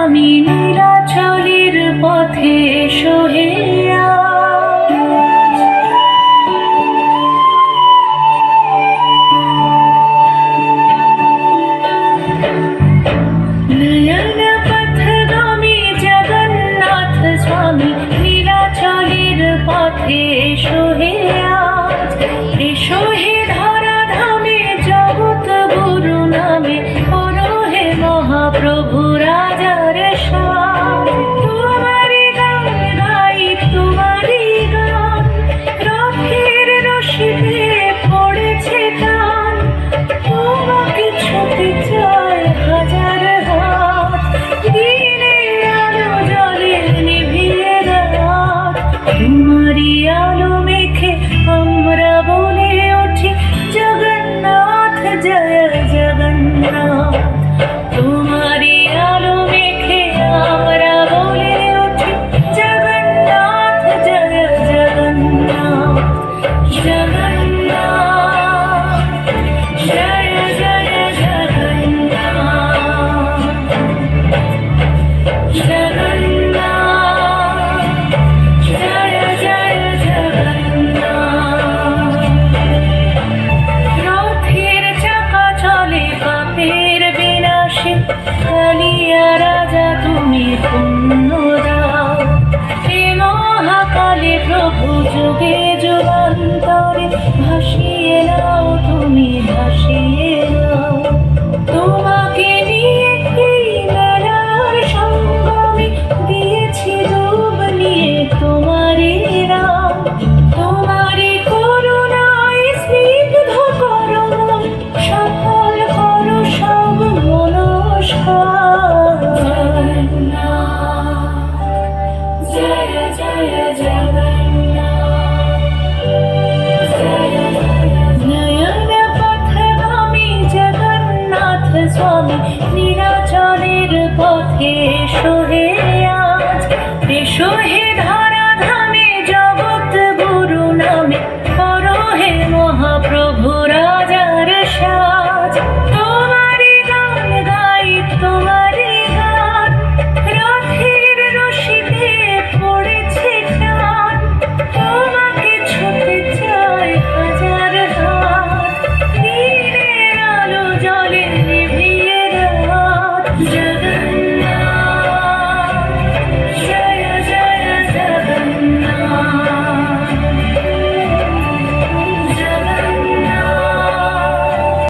আমি নীলাচলের পথে সহে নয়ন পথগামী জগন্নাথ স্বামী নীলাচলের পথে সহে এসো হে ধরা ধামে জগৎ গুরু নামে করো হে মহাপ্রভু রাজার শান। তোমারি গান গাই তোমারি গান, রথের রশিতে পড়েছে টান, তোমাকে ছুতে চায় হাজার হাত, দিনের আলো জলে নিভিয়ে রাত, তোমারি আলো